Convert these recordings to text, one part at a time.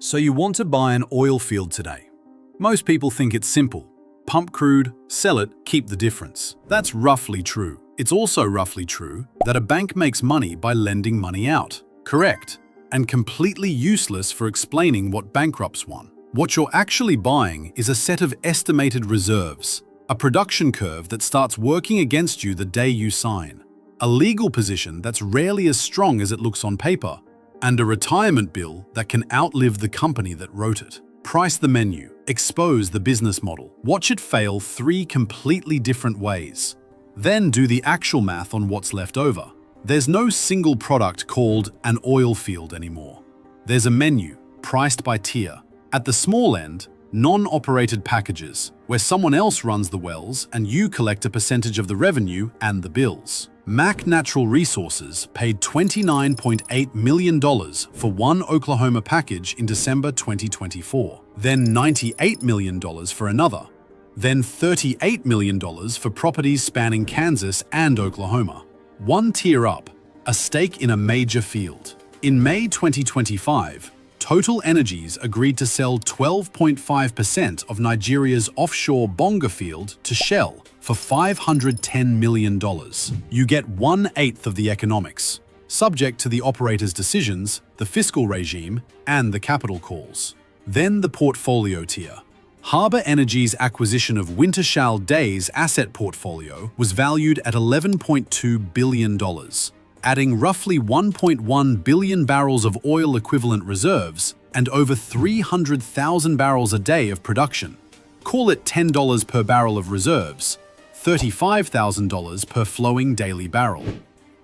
So you want to buy an oil field today. Most people think it's simple. Pump crude, sell it, keep the difference. That's roughly true. It's also roughly true that a bank makes money by lending money out. Correct. And completely useless for explaining what bankrupts want. What you're actually buying is a set of estimated reserves, a production curve that starts working against you the day you sign, a legal position that's rarely as strong as it looks on paper, and a retirement bill that can outlive the company that wrote it. Price the menu, expose the business model, watch it fail 3 completely different ways. Then do the actual math on what's left over. There's no single product called an oil field anymore. There's a menu, priced by tier. At the small end, non-operated packages, where someone else runs the wells and you collect a percentage of the revenue and the bills. Mac Natural Resources paid $29.8 million for one Oklahoma package in December 2024, then $98 million for another, then $38 million for properties spanning Kansas and Oklahoma. One tier up, a stake in a major field. In May 2025, Total Energies agreed to sell 12.5% of Nigeria's offshore Bonga field to Shell for $510 million. You get 1/8 of the economics, subject to the operator's decisions, the fiscal regime, and the capital calls. Then the portfolio tier. Harbour Energy's acquisition of Wintershall Day's asset portfolio was valued at $11.2 billion, adding roughly 1.1 billion barrels of oil equivalent reserves and over 300,000 barrels a day of production. Call it $10 per barrel of reserves, $35,000 per flowing daily barrel.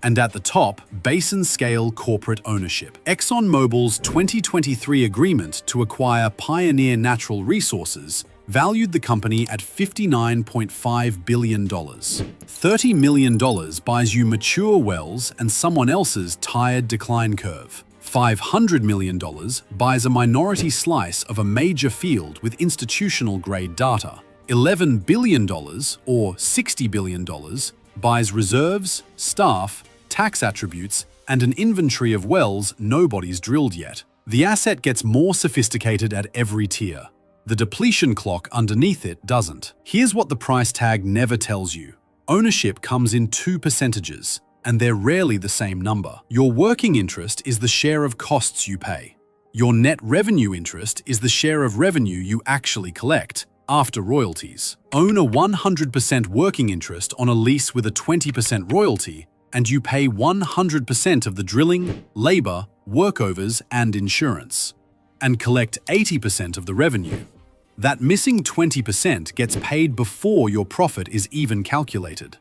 And at the top, basin-scale corporate ownership. ExxonMobil's 2023 agreement to acquire Pioneer Natural Resources valued the company at $59.5 billion. $30 million buys you mature wells and someone else's tired decline curve. $500 million buys a minority slice of a major field with institutional-grade data. $11 billion, or $60 billion, buys reserves, staff, tax attributes, and an inventory of wells nobody's drilled yet. The asset gets more sophisticated at every tier. The depletion clock underneath it doesn't. Here's what the price tag never tells you. Ownership comes in 2 percentages, and they're rarely the same number. Your working interest is the share of costs you pay. Your net revenue interest is the share of revenue you actually collect, after royalties. Own a 100% working interest on a lease with a 20% royalty, and you pay 100% of the drilling, labor, workovers, and insurance, and collect 80% of the revenue. That missing 20% gets paid before your profit is even calculated.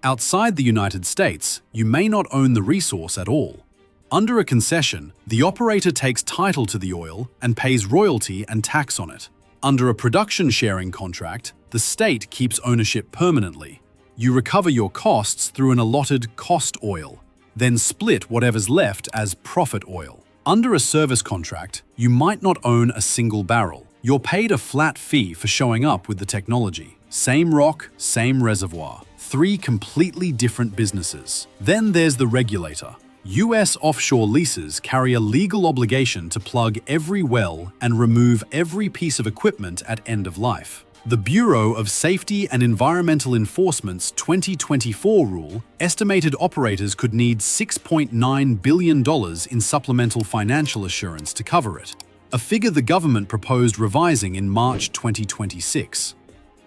Outside the United States, you may not own the resource at all. Under a concession, the operator takes title to the oil and pays royalty and tax on it. Under a production sharing contract, the state keeps ownership permanently. You recover your costs through an allotted cost oil, then split whatever's left as profit oil. Under a service contract, you might not own a single barrel. You're paid a flat fee for showing up with the technology. Same rock, same reservoir. 3 completely different businesses. Then there's the regulator. U.S. offshore leases carry a legal obligation to plug every well and remove every piece of equipment at end of life. The Bureau of Safety and Environmental Enforcement's 2024 rule estimated operators could need $6.9 billion in supplemental financial assurance to cover it, a figure the government proposed revising in March 2026.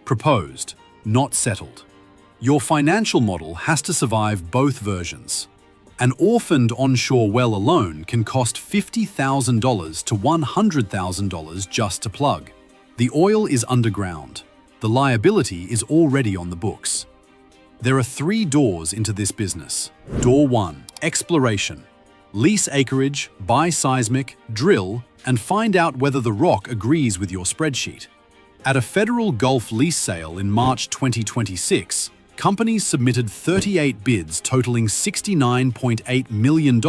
Proposed, not settled. Your financial model has to survive both versions. An orphaned onshore well alone can cost $50,000 to $100,000 just to plug. The oil is underground. The liability is already on the books. There are 3 doors into this business. Door 1, exploration. Lease acreage, buy seismic, drill, and find out whether the rock agrees with your spreadsheet. At a federal Gulf lease sale in March 2026, companies submitted 38 bids totaling $69.8 million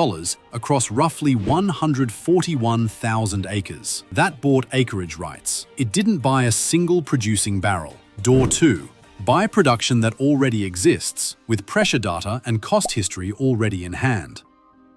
across roughly 141,000 acres. That bought acreage rights. It didn't buy a single producing barrel. Door 2. Buy production that already exists, with pressure data and cost history already in hand.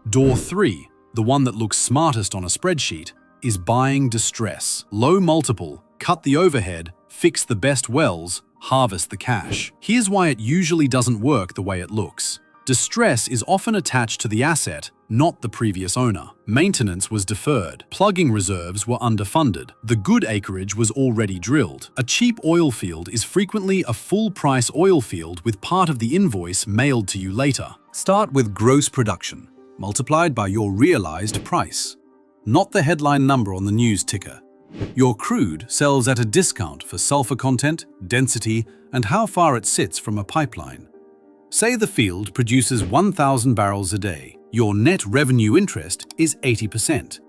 Door 3, the one that looks smartest on a spreadsheet, is buying distress. Low multiple, cut the overhead, fix the best wells, harvest the cash. Here's why it usually doesn't work the way it looks. Distress is often attached to the asset, not the previous owner. Maintenance was deferred. Plugging reserves were underfunded. The good acreage was already drilled. A cheap oil field is frequently a full-price oil field with part of the invoice mailed to you later. Start with gross production, multiplied by your realized price, not the headline number on the news ticker. Your crude sells at a discount for sulfur content, density, and how far it sits from a pipeline. Say the field produces 1,000 barrels a day. Your net revenue interest is 80%.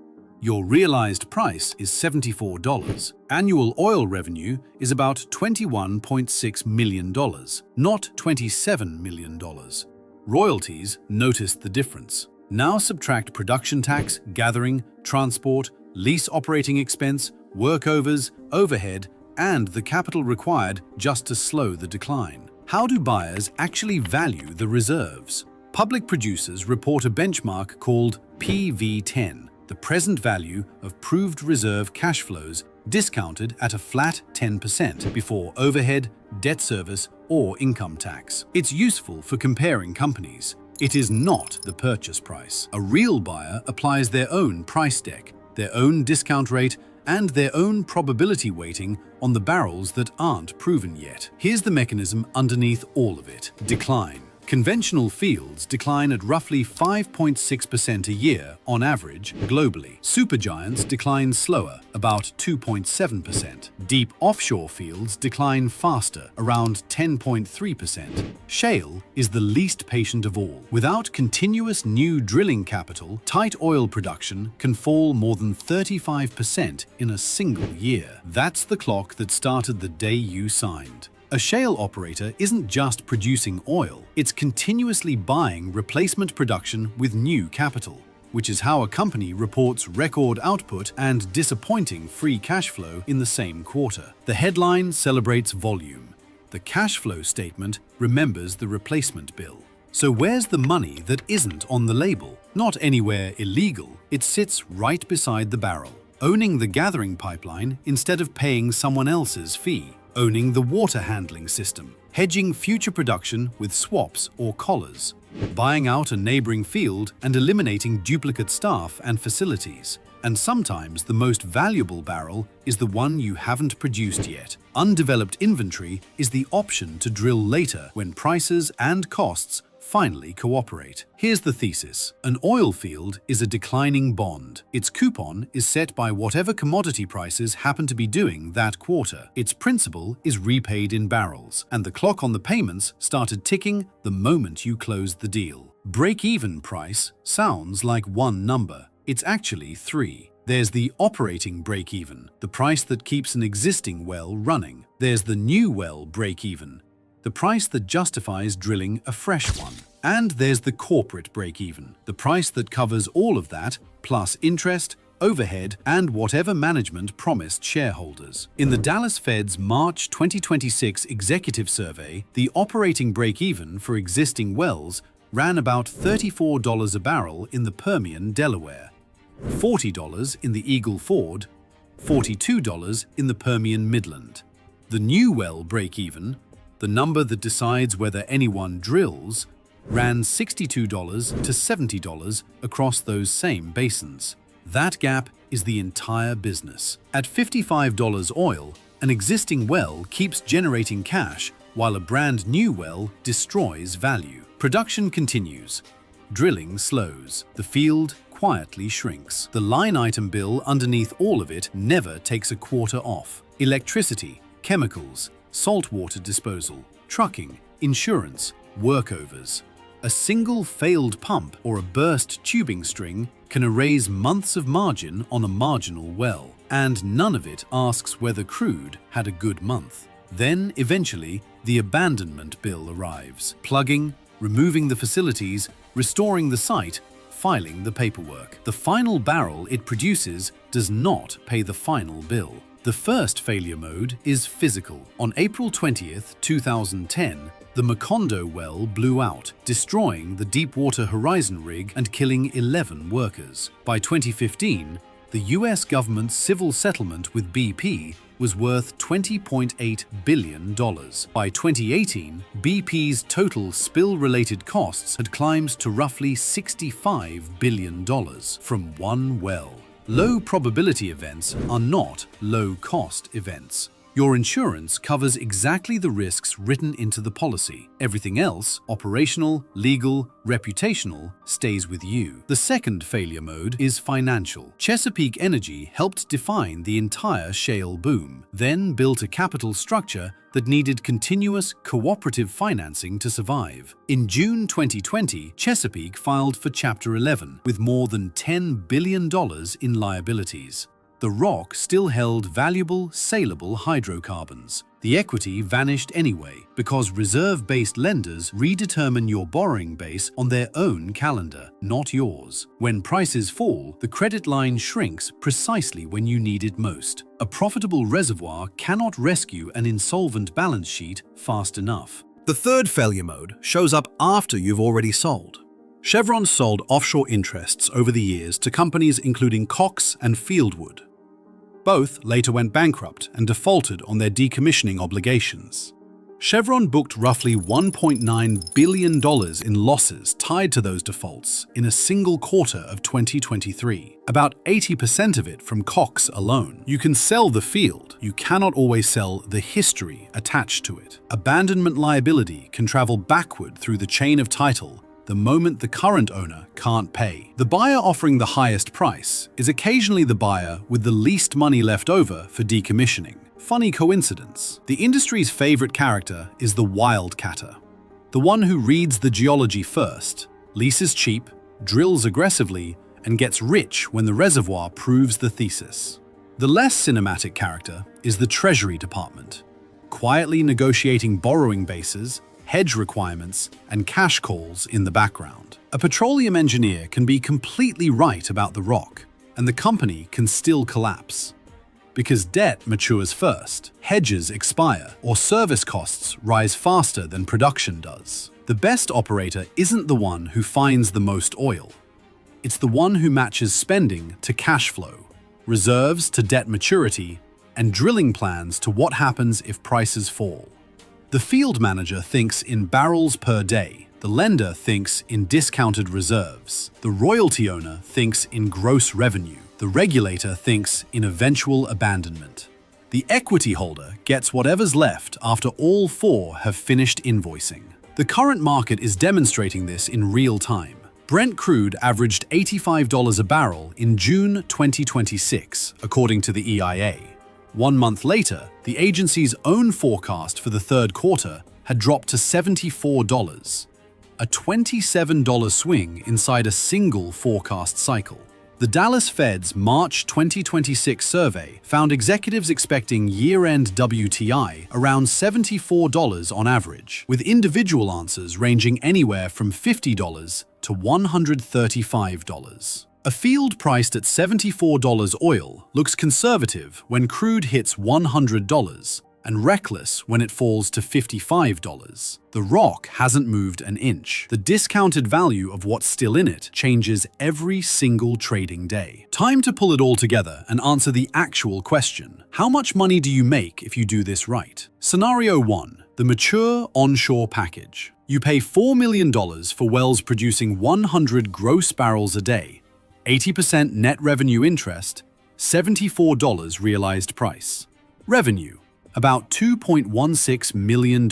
Your realized price is $74. Annual oil revenue is about $21.6 million, not $27 million. Royalties, notice the difference. Now subtract production tax, gathering, transport, lease operating expense, workovers, overhead, and the capital required just to slow the decline. How do buyers actually value the reserves? Public producers report a benchmark called PV10, the present value of proved reserve cash flows discounted at a flat 10% before overhead, debt service, or income tax. It's useful for comparing companies. It is not the purchase price. A real buyer applies their own price deck, their own discount rate, and their own probability weighting on the barrels that aren't proven yet. Here's the mechanism underneath all of it. Decline. Conventional fields decline at roughly 5.6% a year on average globally. Supergiants decline slower, about 2.7%. Deep offshore fields decline faster, around 10.3%. Shale is the least patient of all. Without continuous new drilling capital, tight oil production can fall more than 35% in a single year. That's the clock that started the day you signed. A shale operator isn't just producing oil, it's continuously buying replacement production with new capital, which is how a company reports record output and disappointing free cash flow in the same quarter. The headline celebrates volume. The cash flow statement remembers the replacement bill. So where's the money that isn't on the label? Not anywhere illegal, it sits right beside the barrel, owning the gathering pipeline instead of paying someone else's fee. Owning the water handling system, hedging future production with swaps or collars, buying out a neighboring field and eliminating duplicate staff and facilities. And sometimes the most valuable barrel is the one you haven't produced yet. Undeveloped inventory is the option to drill later when prices and costs finally cooperate. Here's the thesis. An oil field is a declining bond. Its coupon is set by whatever commodity prices happen to be doing that quarter. Its principal is repaid in barrels, and the clock on the payments started ticking the moment you closed the deal. Break-even price sounds like one number. It's actually three. There's the operating break-even, the price that keeps an existing well running. There's the new well break-even, the price that justifies drilling a fresh one. And there's the corporate break-even, the price that covers all of that, plus interest, overhead, and whatever management promised shareholders. In the Dallas Fed's March 2026 executive survey, the operating break-even for existing wells ran about $34 a barrel in the Permian, Delaware, $40 in the Eagle Ford, $42 in the Permian Midland. The new well break-even, the number that decides whether anyone drills, ran $62 to $70 across those same basins. That gap is the entire business. At $55 oil, an existing well keeps generating cash while a brand new well destroys value. Production continues. Drilling slows. The field quietly shrinks. The line item bill underneath all of it never takes a quarter off. Electricity, chemicals, saltwater disposal, trucking, insurance, workovers. A single failed pump or a burst tubing string can erase months of margin on a marginal well, and none of it asks whether crude had a good month. Then, eventually, the abandonment bill arrives. Plugging, removing the facilities, restoring the site, filing the paperwork. The final barrel it produces does not pay the final bill. The first failure mode is physical. On April 20th, 2010, the Macondo well blew out, destroying the Deepwater Horizon rig and killing 11 workers. By 2015, The US government's civil settlement with BP was worth $20.8 billion. By 2018, BP's total spill-related costs had climbed to roughly $65 billion from one well. Low-probability events are not low-cost events. Your insurance covers exactly the risks written into the policy. Everything else, operational, legal, reputational, stays with you. The second failure mode is financial. Chesapeake Energy helped define the entire shale boom, then built a capital structure that needed continuous, cooperative financing to survive. In June 2020, Chesapeake filed for Chapter 11 with more than $10 billion in liabilities. The rock still held valuable, saleable hydrocarbons. The equity vanished anyway because reserve-based lenders redetermine your borrowing base on their own calendar, not yours. When prices fall, the credit line shrinks precisely when you need it most. A profitable reservoir cannot rescue an insolvent balance sheet fast enough. The third failure mode shows up after you've already sold. Chevron sold offshore interests over the years to companies including Cox and Fieldwood. Both later went bankrupt and defaulted on their decommissioning obligations. Chevron booked roughly $1.9 billion in losses tied to those defaults in a single quarter of 2023, about 80% of it from Cox alone. You can sell the field, you cannot always sell the history attached to it. Abandonment liability can travel backward through the chain of title the moment the current owner can't pay. The buyer offering the highest price is occasionally the buyer with the least money left over for decommissioning. Funny coincidence. The industry's favorite character is the wildcatter, the one who reads the geology first, leases cheap, drills aggressively, and gets rich when the reservoir proves the thesis. The less cinematic character is the Treasury Department, quietly negotiating borrowing bases, hedge requirements, and cash calls in the background. A petroleum engineer can be completely right about the rock, and the company can still collapse. Because debt matures first, hedges expire, or service costs rise faster than production does. The best operator isn't the one who finds the most oil. It's the one who matches spending to cash flow, reserves to debt maturity, and drilling plans to what happens if prices fall. The field manager thinks in barrels per day. The lender thinks in discounted reserves. The royalty owner thinks in gross revenue. The regulator thinks in eventual abandonment. The equity holder gets whatever's left after all four have finished invoicing. The current market is demonstrating this in real time. Brent crude averaged $85 a barrel in June 2026, according to the EIA. 1 month later, the agency's own forecast for the third quarter had dropped to $74, a $27 swing inside a single forecast cycle. The Dallas Fed's March 2026 survey found executives expecting year-end WTI around $74 on average, with individual answers ranging anywhere from $50 to $135. A field priced at $74 oil looks conservative when crude hits $100 and reckless when it falls to $55. The rock hasn't moved an inch. The discounted value of what's still in it changes every single trading day. Time to pull it all together and answer the actual question. How much money do you make if you do this right? Scenario 1. The mature onshore package. You pay $4 million for wells producing 100 gross barrels a day, 80% net revenue interest, $74 realized price. Revenue, about $2.16 million.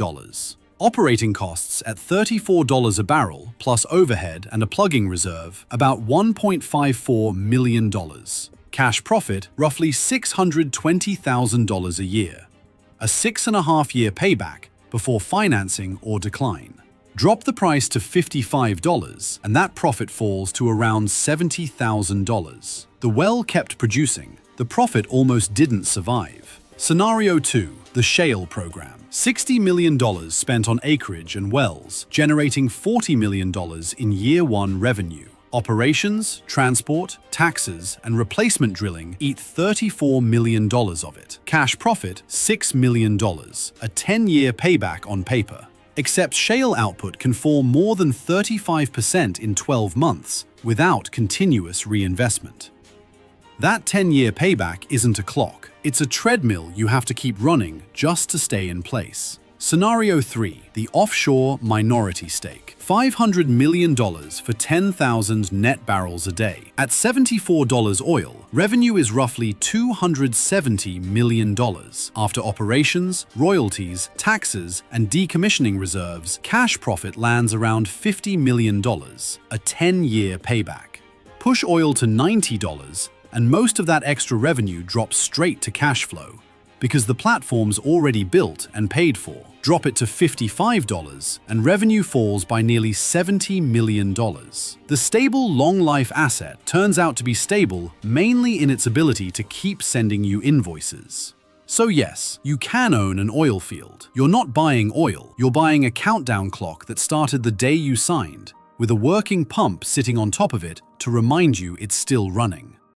Operating costs at $34 a barrel, plus overhead and a plugging reserve, about $1.54 million. Cash profit, roughly $620,000 a year. A 6.5-year payback before financing or decline. Drop the price to $55, and that profit falls to around $70,000. The well kept producing. The profit almost didn't survive. Scenario 2. The shale program. $60 million spent on acreage and wells, generating $40 million in year 1 revenue. Operations, transport, taxes, and replacement drilling eat $34 million of it. Cash profit, $6 million, a 10-year payback on paper. Except shale output can fall more than 35% in 12 months without continuous reinvestment. That 10-year payback isn't a clock. It's a treadmill you have to keep running just to stay in place. Scenario 3. The offshore minority stake. $500 million for 10,000 net barrels a day. At $74 oil, revenue is roughly $270 million. After operations, royalties, taxes, and decommissioning reserves, cash profit lands around $50 million, a 10-year payback. Push oil to $90, and most of that extra revenue drops straight to cash flow, because the platform's already built and paid for. Drop it to $55, and revenue falls by nearly $70 million. The stable, long-life asset turns out to be stable mainly in its ability to keep sending you invoices. So yes, you can own an oil field. You're not buying oil, you're buying a countdown clock that started the day you signed, with a working pump sitting on top of it to remind you it's still running.